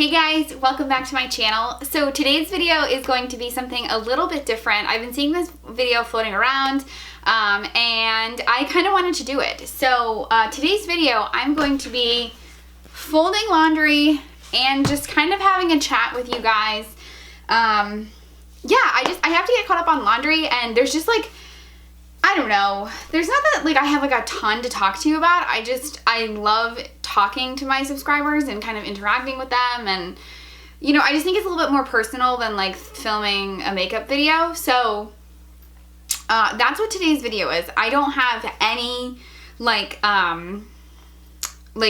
Hey guys, welcome back to my channel. So today's video is going to be something a little bit different. I've been seeing this video floating around and I kind of wanted to do it. So today's video I'm going to be folding laundry and just kind of having a chat with you guys. Yeah, I have to get caught up on laundry, and there's just like, I don't know, there's not that like I have like a ton to talk to you about. I love talking to my subscribers and kind of interacting with them, and you know, I just think it's a little bit more personal than like filming a makeup video. So that's what today's video is. I don't have any like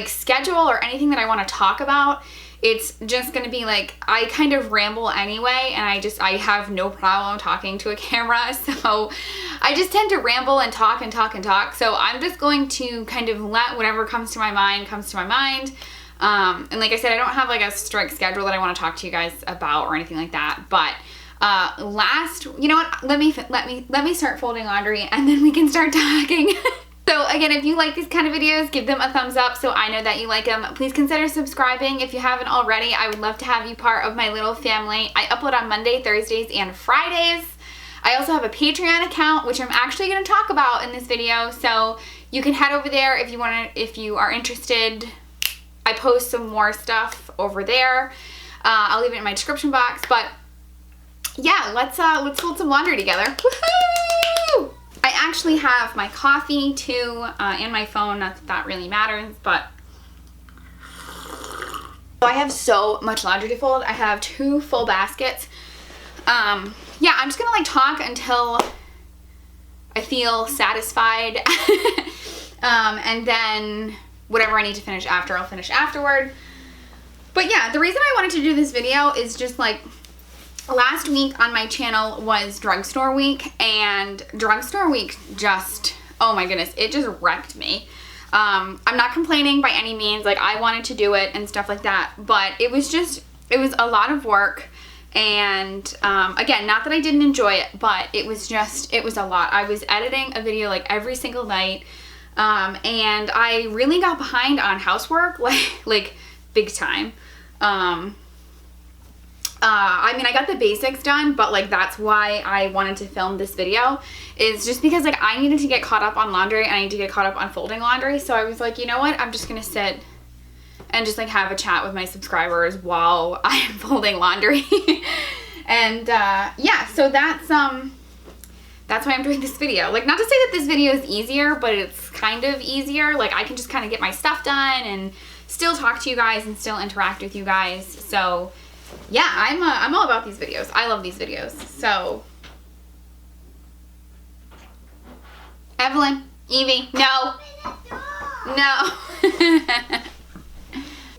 schedule or anything that I want to talk about. It's just gonna be like, I kind of ramble anyway, and I have no problem talking to a camera, so I just tend to ramble and talk and talk and talk. So I'm just going to kind of let whatever comes to my mind comes to my mind. And like I said, I don't have like a strict schedule that I want to talk to you guys about or anything like that. But you know what? Let me start folding laundry, and then we can start talking. So again, if you like these kind of videos, give them a thumbs up so I know that you like them. Please consider subscribing if you haven't already. I would love to have you part of my little family. I upload on Monday, Thursdays, and Fridays. I also have a Patreon account, which I'm actually going to talk about in this video. So you can head over there if you are interested. I post some more stuff over there. I'll leave it in my description box. But yeah, let's fold some laundry together. Woohoo! I actually have my coffee too, and my phone. Not that that really matters, but I have so much laundry to fold. I have 2 full baskets. Yeah, I'm just gonna like talk until I feel satisfied, and then whatever I need to finish after, I'll finish afterward. But yeah, the reason I wanted to do this video is just like, last week on my channel was drugstore week, and drugstore week just, oh my goodness, it just wrecked me. I'm not complaining by any means, like I wanted to do it and stuff like that, but it was a lot of work. And again, not that I didn't enjoy it, but it was a lot. I was editing a video like every single night, and I really got behind on housework, like big time. I mean, I got the basics done, but like that's why I wanted to film this video, is just because like I needed to get caught up on laundry and I need to get caught up on folding laundry. So I was like, you know what, I'm just gonna sit and just like have a chat with my subscribers while I am folding laundry. And yeah, so that's why I'm doing this video. Like, not to say that this video is easier, but it's kind of easier. Like, I can just kind of get my stuff done and still talk to you guys and still interact with you guys. So yeah, I'm all about these videos. I love these videos. So Evelyn, Evie, no.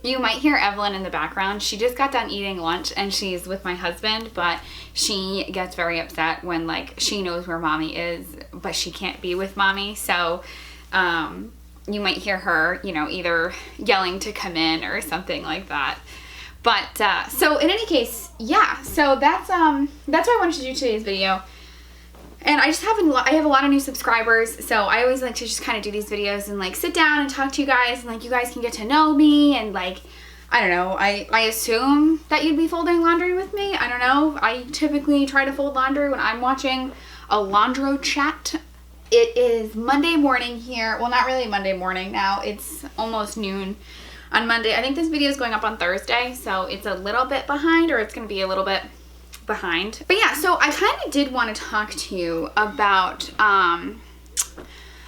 You might hear Evelyn in the background. She just got done eating lunch and she's with my husband, but she gets very upset when like she knows where mommy is, but she can't be with mommy. So you might hear her, you know, either yelling to come in or something like that. But so in any case, yeah, so that's why I wanted to do today's video. And I have a lot of new subscribers, so I always like to just kind of do these videos and like sit down and talk to you guys, and like you guys can get to know me, and like, I don't know, I assume that you'd be folding laundry with me. I don't know. I typically try to fold laundry when I'm watching a laundro-chat. It is Monday morning here. Well, not really Monday morning now. It's almost noon on Monday. I think this video is going up on Thursday, so it's a little bit behind, or it's going to be a little bit behind. But yeah, so I kind of did want to talk to you about, I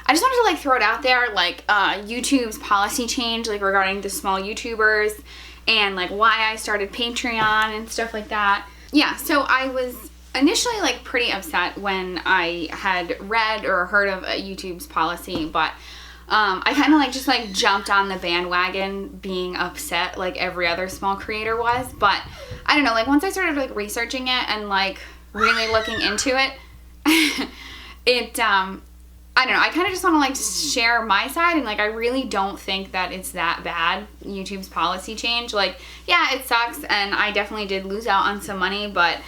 just wanted to like throw it out there, like YouTube's policy change, like regarding the small YouTubers, and like why I started Patreon and stuff like that. Yeah, so I was initially like pretty upset when I had read or heard of YouTube's policy, but I kind of like just like jumped on the bandwagon being upset like every other small creator was. But I don't know, like once I started like researching it and like really looking into it, I don't know, I kind of just want to like share my side, and like I really don't think that it's that bad, YouTube's policy change. Like, yeah, it sucks, and I definitely did lose out on some money, but,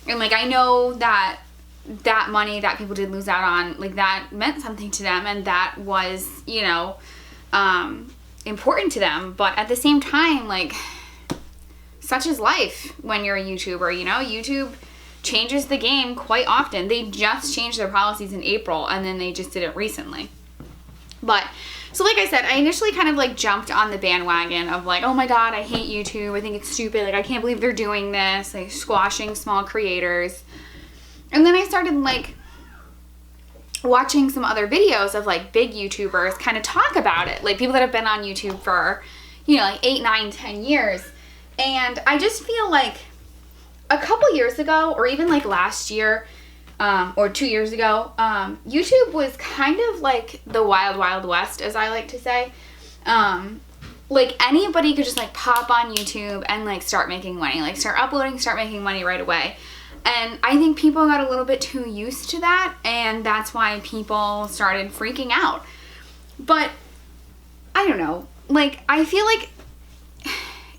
and like I know that that money that people did lose out on, like that meant something to them, and that was, you know, important to them. But at the same time, like such is life when you're a YouTuber, you know? YouTube changes the game quite often. They just changed their policies in April, and then they just did it recently. But, so like I said, I initially kind of like jumped on the bandwagon of like, oh my god, I hate YouTube, I think it's stupid, like I can't believe they're doing this, like squashing small creators. And then I started like watching some other videos of like big YouTubers kind of talk about it, like people that have been on YouTube for, you know, like 8, 9, 10 years. And I just feel like a couple years ago, or even like last year, or 2 years ago, YouTube was kind of like the wild, wild west, as I like to say. Like anybody could just like pop on YouTube and like start making money, like start uploading, start making money right away. And I think people got a little bit too used to that, and that's why people started freaking out. But I don't know, like I feel like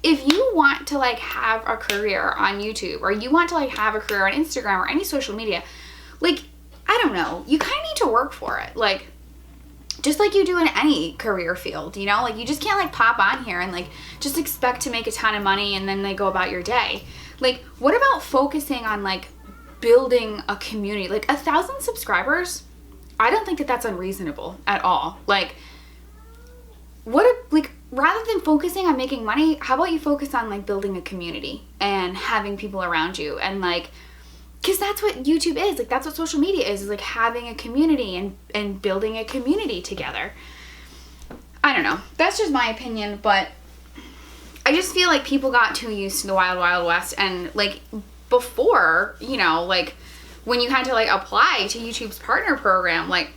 if you want to like have a career on YouTube, or you want to like have a career on Instagram or any social media, like, I don't know, you kind of need to work for it. Like, just like you do in any career field, you know? Like, you just can't like pop on here and like just expect to make a ton of money and then like go about your day. Like, what about focusing on like building a community? Like 1,000 subscribers, I don't think that that's unreasonable at all. Like, like rather than focusing on making money, how about you focus on like building a community and having people around you, and like, because that's what YouTube is, like that's what social media is like having a community and building a community together. I don't know, that's just my opinion, but I just feel like people got too used to the wild, wild west. And like before, you know, like when you had to like apply to YouTube's partner program, like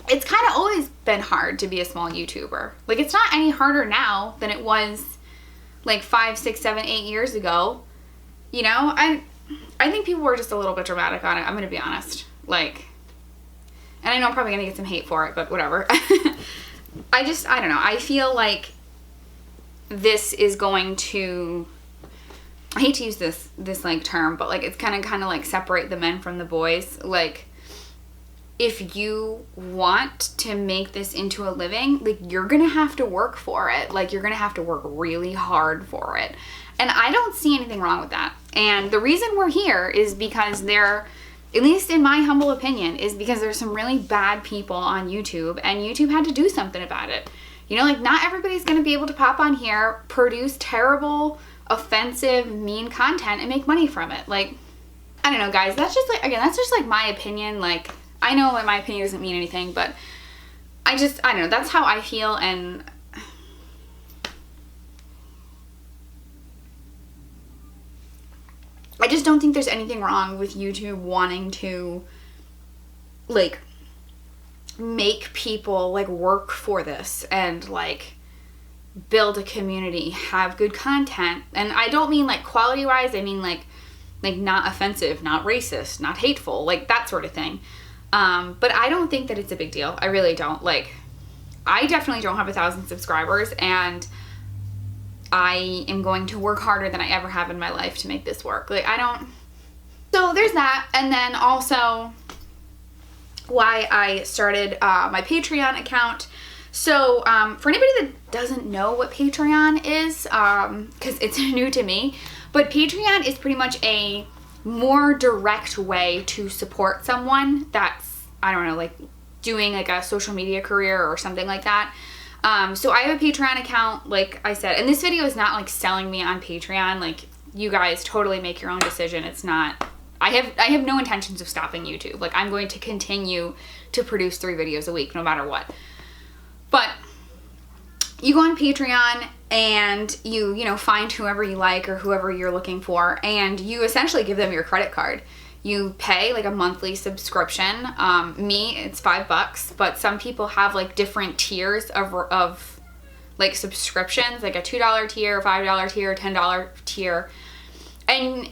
it's kind of always been hard to be a small YouTuber. Like it's not any harder now than it was like 5, 6, 7, 8 years ago, you know? I think people were just a little bit dramatic on it, I'm gonna be honest. Like, and I know I'm probably gonna get some hate for it, but whatever. I don't know, I feel like this is going to, I hate to use this like term, but like it's kind of like separate the men from the boys. Like, if you want to make this into a living, like you're gonna have to work for it. Like you're gonna have to work really hard for it. And I don't see anything wrong with that. And the reason we're here is because there, at least in my humble opinion, is because there's some really bad people on YouTube, and YouTube had to do something about it. You know, like not everybody's gonna be able to pop on here, produce terrible, offensive, mean content and make money from it. Like, I don't know, guys, that's just like, again, that's just like my opinion. Like, I know that my opinion doesn't mean anything, but I don't know, that's how I feel. And I just don't think there's anything wrong with YouTube wanting to like make people like work for this and like build a community, have good content. And I don't mean like quality wise, I mean like not offensive, not racist, not hateful, like that sort of thing. But I don't think that it's a big deal. I really don't. Like, I definitely don't have 1,000 subscribers, and I am going to work harder than I ever have in my life to make this work. Like, so there's that. And then also why I started my Patreon account. So for anybody that doesn't know what Patreon is, because it's new to me, but Patreon is pretty much a more direct way to support someone that's, I don't know, like doing like a social media career or something like that. So I have a Patreon account, like I said, and this video is not like selling me on Patreon. Like, you guys totally make your own decision. It's not, I have no intentions of stopping YouTube. Like, I'm going to continue to produce 3 videos a week no matter what. But you go on Patreon and you know, find whoever you like or whoever you're looking for, and you essentially give them your credit card. You pay like a monthly subscription. Me, it's $5, but some people have like different tiers of like subscriptions, like a $2 tier, $5 tier, $10 tier. And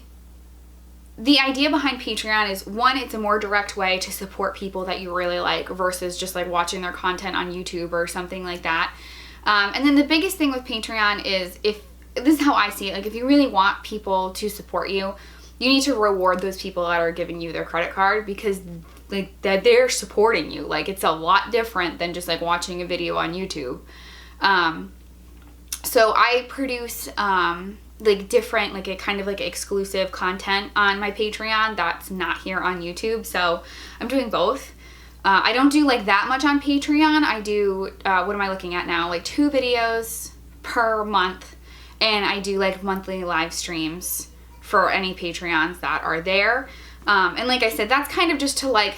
the idea behind Patreon is, one, it's a more direct way to support people that you really like versus just like watching their content on YouTube or something like that. And then the biggest thing with Patreon is, if this is how I see it, like if you really want people to support you, you need to reward those people that are giving you their credit card, because like they're supporting you. Like, it's a lot different than just like watching a video on YouTube. So I produce like different, like a kind of like exclusive content on my Patreon that's not here on YouTube. So I'm doing both. I don't do like that much on Patreon. I do, what am I looking at now? Like 2 videos per month. And I do like monthly live streams for any Patreons that are there. And like I said, that's kind of just to like,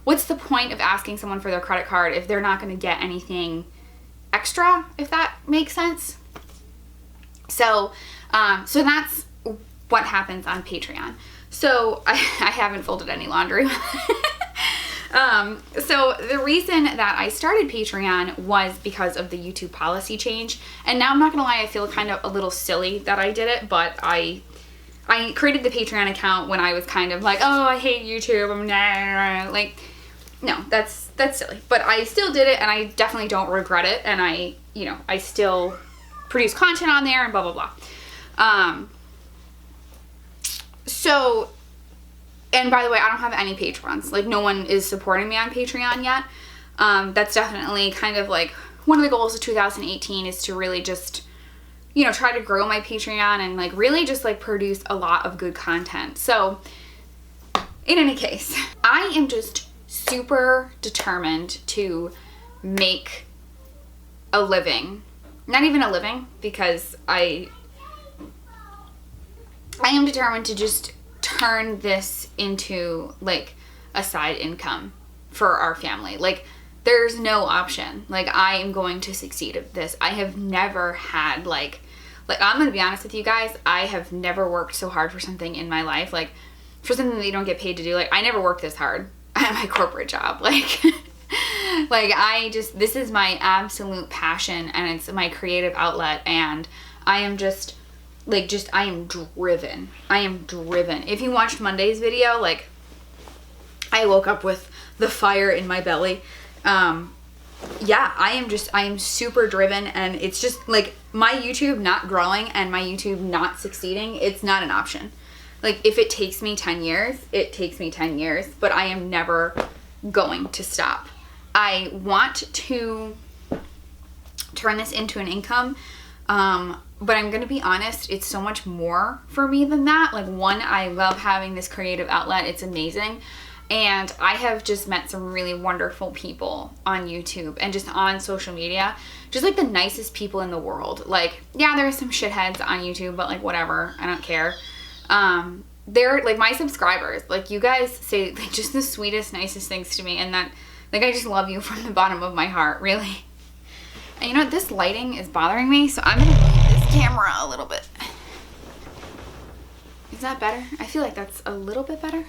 what's the point of asking someone for their credit card if they're not going to get anything extra, if that makes sense? So, so that's what happens on Patreon. So I haven't folded any laundry. So the reason that I started Patreon was because of the YouTube policy change. And now I'm not gonna lie, I feel kind of a little silly that I did it, but I created the Patreon account when I was kind of like, oh, I hate YouTube. I'm like, no, that's silly. But I still did it, and I definitely don't regret it. And I still produce content on there and blah, blah, blah. So, and by the way, I don't have any patrons. Like, no one is supporting me on Patreon yet. That's definitely kind of like one of the goals of 2018 is to really just, try to grow my Patreon and like really just like produce a lot of good content. So in any case, I am just super determined to make a living. Not even a living, because I am determined to just turn this into like a side income for our family. Like, there's no option. Like, I am going to succeed at this. I have never had like I'm gonna be honest with you guys, I have never worked so hard for something in my life. Like, for something that you don't get paid to do. Like, I never worked this hard at my corporate job. Like this is my absolute passion, and it's my creative outlet, and I am just I am driven. I am driven. If you watched Monday's video, like, I woke up with the fire in my belly. Yeah, I am super driven, and it's just like my YouTube not growing and my YouTube not succeeding, it's not an option. Like, if it takes me 10 years, it takes me 10 years, but I am never going to stop. I want to turn this into an income, but I'm gonna be honest, it's so much more for me than that. Like, one, I love having this creative outlet. It's amazing. And I have just met some really wonderful people on YouTube and just on social media. Just like the nicest people in the world. Like, yeah, there are some shitheads on YouTube, but like, whatever. I don't care. They're like my subscribers. Like, you guys say like just the sweetest, nicest things to me. And that, like, I just love you from the bottom of my heart, really. And you know what? This lighting is bothering me, so I'm going to move this camera a little bit. Is that better? I feel like that's a little bit better.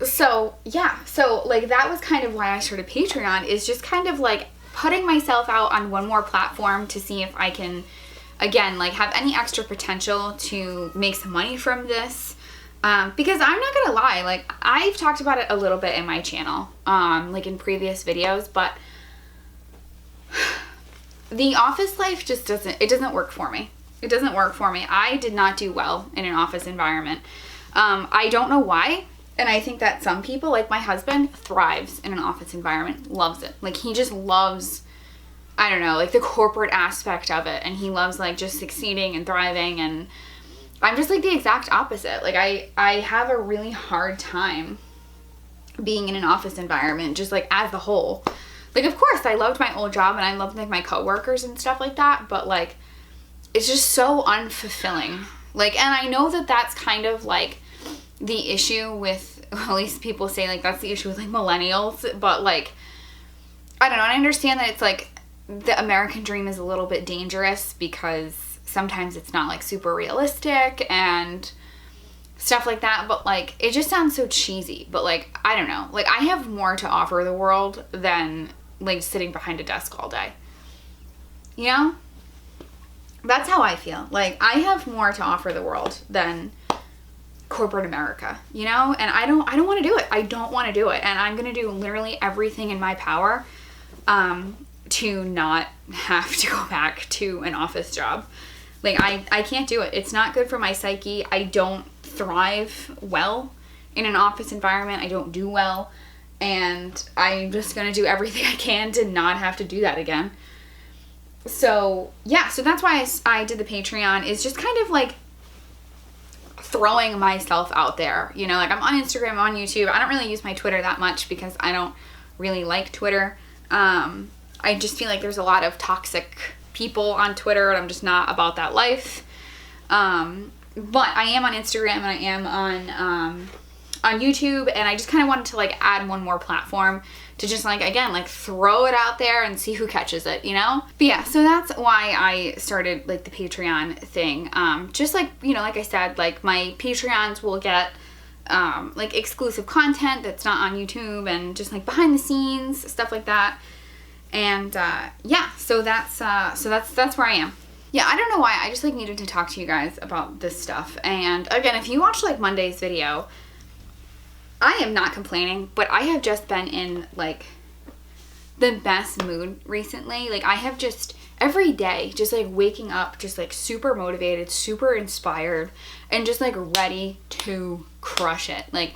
So, yeah. So, like, that was kind of why I started Patreon, is just kind of, like, putting myself out on one more platform to see if I can, again, like, have any extra potential to make some money from this. Because I'm not gonna lie, like, I've talked about it a little bit in my channel, like in previous videos, but the office life just doesn't work for me. It doesn't work for me. I did not do well in an office environment. I don't know why, and I think that some people, like my husband, thrives in an office environment, loves it. Like, he just loves, I don't know, like the corporate aspect of it, and he loves like just succeeding and thriving, and I'm just like the exact opposite. Like, I have a really hard time being in an office environment, just like as a whole. Like, of course, I loved my old job and I loved like my coworkers and stuff like that, but like, it's just so unfulfilling. Like, and I know that that's kind of like the issue with, well, at least people say like that's the issue with like millennials, but like, I don't know. I understand that it's like the American dream is a little bit dangerous because sometimes it's not like super realistic and stuff like that, but like, it just sounds so cheesy. But like, I don't know, like, I have more to offer the world than like sitting behind a desk all day, you know? That's how I feel. Like, I have more to offer the world than corporate America, you know? And I don't want to do it. I don't want to do it. And I'm going to do literally everything in my power to not have to go back to an office job. Like, I can't do it. It's not good for my psyche. I don't thrive well in an office environment. I don't do well. and I'm just gonna do everything I can to not have to do that again. So yeah, so that's why I did the Patreon, is just kind of like throwing myself out there, you know, like I'm on Instagram, I'm on YouTube. I don't really use my Twitter that much because I don't really like Twitter. I just feel like there's a lot of toxic people on Twitter, and I'm just not about that life. But I am on Instagram, and I am on YouTube, and I just kind of wanted to like add one more platform to just like, again, like throw it out there and see who catches it, you know? But yeah, so that's why I started like the Patreon thing. Just like, you know, like I said, like my Patreons will get like exclusive content that's not on YouTube, and just like behind the scenes, stuff like that. And yeah, so that's where I am. Yeah, I don't know why, I just like needed to talk to you guys about this stuff. And again, if you watched like Monday's video, I am not complaining, but I have just been in like the best mood recently. Like I have just every day just like waking up just like super motivated, super inspired, and just like ready to crush it. Like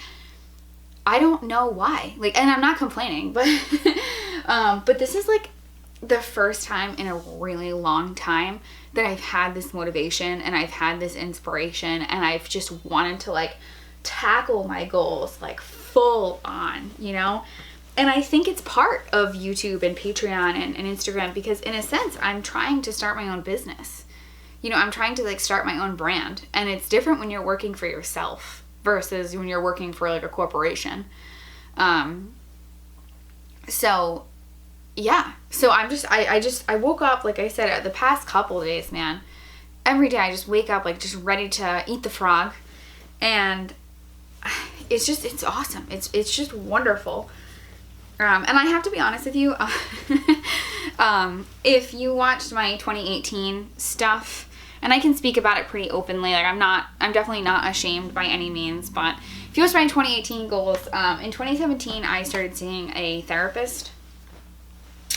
I don't know why. Like, and I'm not complaining, but but this is like the first time in a really long time that I've had this motivation, and I've had this inspiration, and I've just wanted to like tackle my goals like full on, you know? And I think it's part of YouTube and Patreon and Instagram, because in a sense I'm trying to start my own business. You know, I'm trying to like start my own brand, and it's different when you're working for yourself versus when you're working for like a corporation. So yeah, so I woke up, like I said, the past couple days, man, every day I just wake up like just ready to eat the frog, and it's awesome. It's just wonderful. And I have to be honest with you, if you watched my 2018 stuff, and I can speak about it pretty openly, like I'm definitely not ashamed by any means, but if you watched my 2018 goals, in 2017 I started seeing a therapist.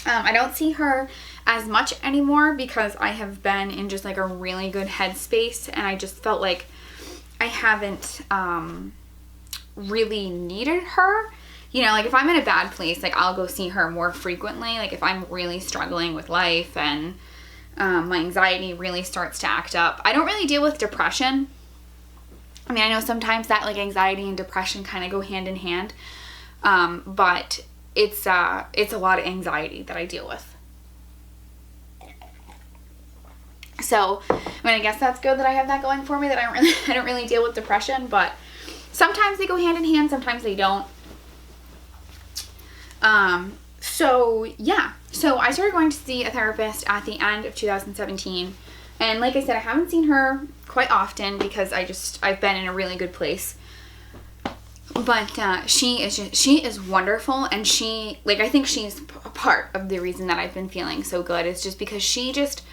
I don't see her as much anymore because I have been in just like a really good headspace, and I just felt like I haven't really needed her. You know, like if I'm in a bad place, like I'll go see her more frequently. Like if I'm really struggling with life and my anxiety really starts to act up. I don't really deal with depression. I mean, I know sometimes that like anxiety and depression kind of go hand in hand, but it's a lot of anxiety that I deal with. So, I mean, I guess that's good that I have that going for me, that I don't really deal with depression, but sometimes they go hand in hand, sometimes they don't. So yeah, so I started going to see a therapist at the end of 2017, and like I said, I haven't seen her quite often because I've been in a really good place. But she is wonderful, and I think she's a part of the reason that I've been feeling so good is just because she just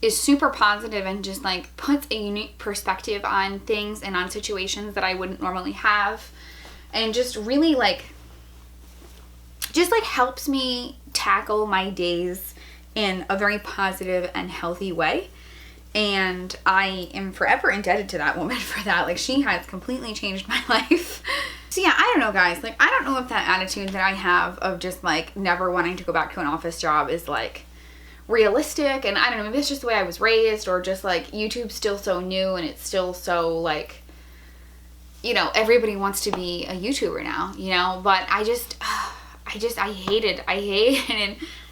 is super positive and just like puts a unique perspective on things and on situations that I wouldn't normally have, and just really like helps me tackle my days in a very positive and healthy way. And I am forever indebted to that woman for that. Like, she has completely changed my life. So yeah, I don't know, guys. Like, I don't know if that attitude that I have of just like never wanting to go back to an office job is like realistic. And I don't know, maybe it's just the way I was raised, or just like YouTube's still so new and it's still so like, you know, everybody wants to be a YouTuber now, you know. But I hated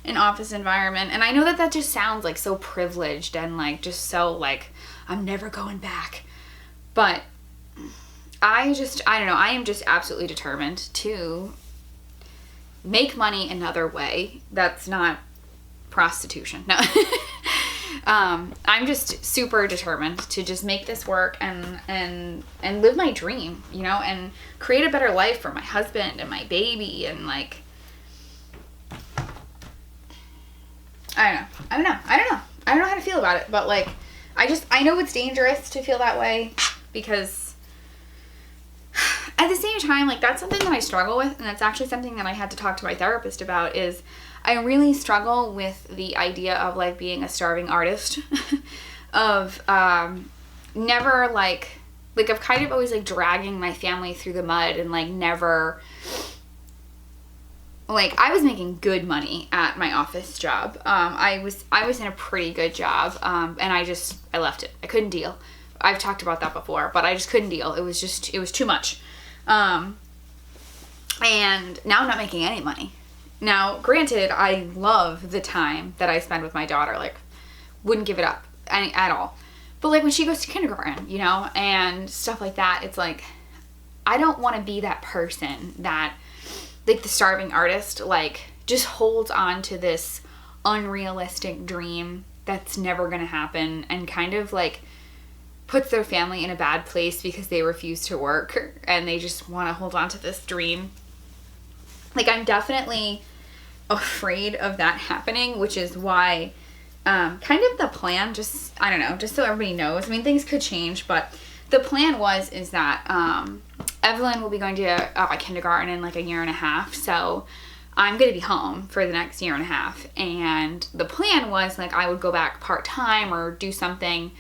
an office environment. And I know that just sounds like so privileged and like just so like I'm never going back. But I don't know, I am just absolutely determined to make money another way that's not prostitution. No. I'm just super determined to just make this work and live my dream, you know, and create a better life for my husband and my baby. And like, I don't know how to feel about it, but like, I know it's dangerous to feel that way, because at the same time, like, that's something that I struggle with, and that's actually something that I had to talk to my therapist about, is I really struggle with the idea of like being a starving artist, of never like I've kind of always like dragging my family through the mud and like never like, I was making good money at my office job. I was in a pretty good job, and I left it. I couldn't deal. I've talked about that before, but I just couldn't deal. It was too much. And now I'm not making any money. Now, granted, I love the time that I spend with my daughter. Like, wouldn't give it up at all. But, like, when she goes to kindergarten, you know, and stuff like that, it's like, I don't want to be that person that, like, the starving artist, like, just holds on to this unrealistic dream that's never going to happen and kind of, like, puts their family in a bad place because they refuse to work and they just want to hold on to this dream. Like, I'm definitely afraid of that happening, which is why kind of the plan, just, I don't know, just so everybody knows. I mean, things could change, but the plan is that Evelyn will be going to kindergarten in like a year and a half, so I'm going to be home for the next year and a half. And the plan was, like, I would go back part-time or do something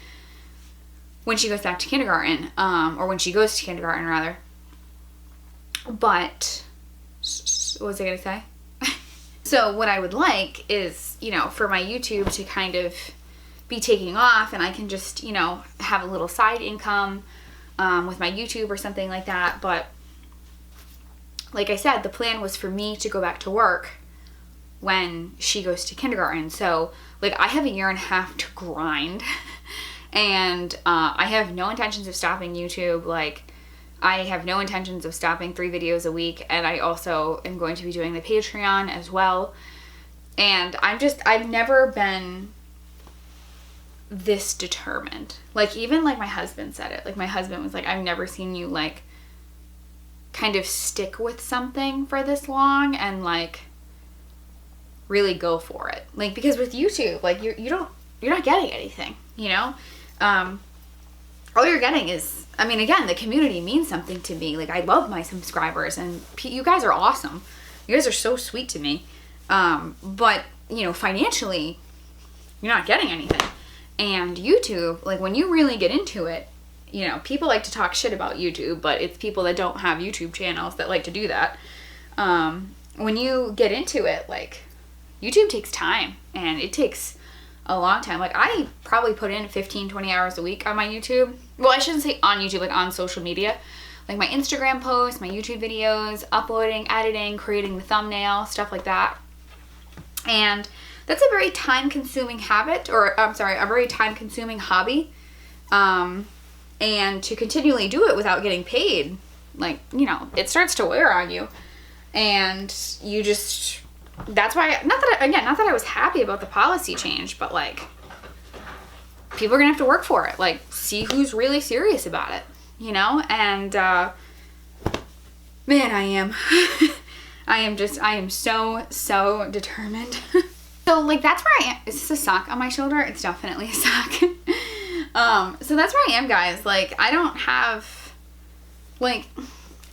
when she goes back to kindergarten, or when she goes to kindergarten, rather. But, what was I going to say? So what I would like is, you know, for my YouTube to kind of be taking off, and I can just, you know, have a little side income with my YouTube or something like that. But like I said, the plan was for me to go back to work when she goes to kindergarten. So, like, I have a year and a half to grind. And I have no intentions of stopping YouTube. Like, I have no intentions of stopping 3 videos a week. And I also am going to be doing the Patreon as well. And I've never been this determined. Like, even, like, my husband said it. Like, my husband was like, I've never seen you, like, kind of stick with something for this long and, like, really go for it. Like, because with YouTube, like, you're not getting anything, you know? All you're getting is, I mean, again, the community means something to me. Like, I love my subscribers, and you guys are awesome. You guys are so sweet to me. But, you know, financially, you're not getting anything. And YouTube, like, when you really get into it, you know, people like to talk shit about YouTube, but it's people that don't have YouTube channels that like to do that. When you get into it, like, YouTube takes time, and it takes a long time. Like, I probably put in 15-20 hours a week on my YouTube. Well, I shouldn't say on YouTube, like, on social media. Like, my Instagram posts, my YouTube videos, uploading, editing, creating the thumbnail, stuff like that. And that's a very time-consuming habit, or, I'm sorry, a very time-consuming hobby. And to continually do it without getting paid, like, you know, it starts to wear on you. And you just, that's why, not that I was happy about the policy change, but, like, people are gonna have to work for it. Like, see who's really serious about it, you know? And, man, I am. I am so determined. So, like, that's where I am. Is this a sock on my shoulder? It's definitely a sock. So that's where I am, guys. Like, I don't have, like,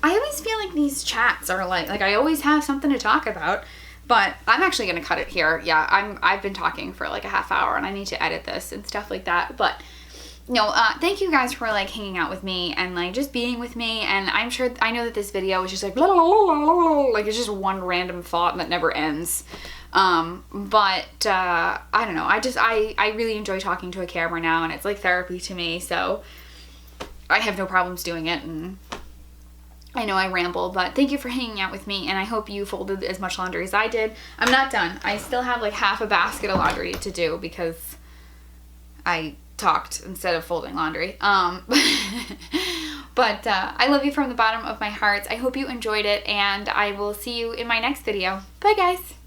I always feel like these chats are like I always have something to talk about, but I'm actually going to cut it here. Yeah, I've been talking for like a half hour, and I need to edit this and stuff like that. But no, thank you guys for, like, hanging out with me and, like, just being with me. And I know that this video was just like, blah, blah, blah, blah, blah, like, it's just one random thought that never ends. But I don't know. I really enjoy talking to a camera now, and it's like therapy to me. So I have no problems doing it. And I know I ramble, but thank you for hanging out with me. And I hope you folded as much laundry as I did. I'm not done. I still have like half a basket of laundry to do because I talked instead of folding laundry. But I love you from the bottom of my heart. I hope you enjoyed it, and I will see you in my next video. Bye, guys.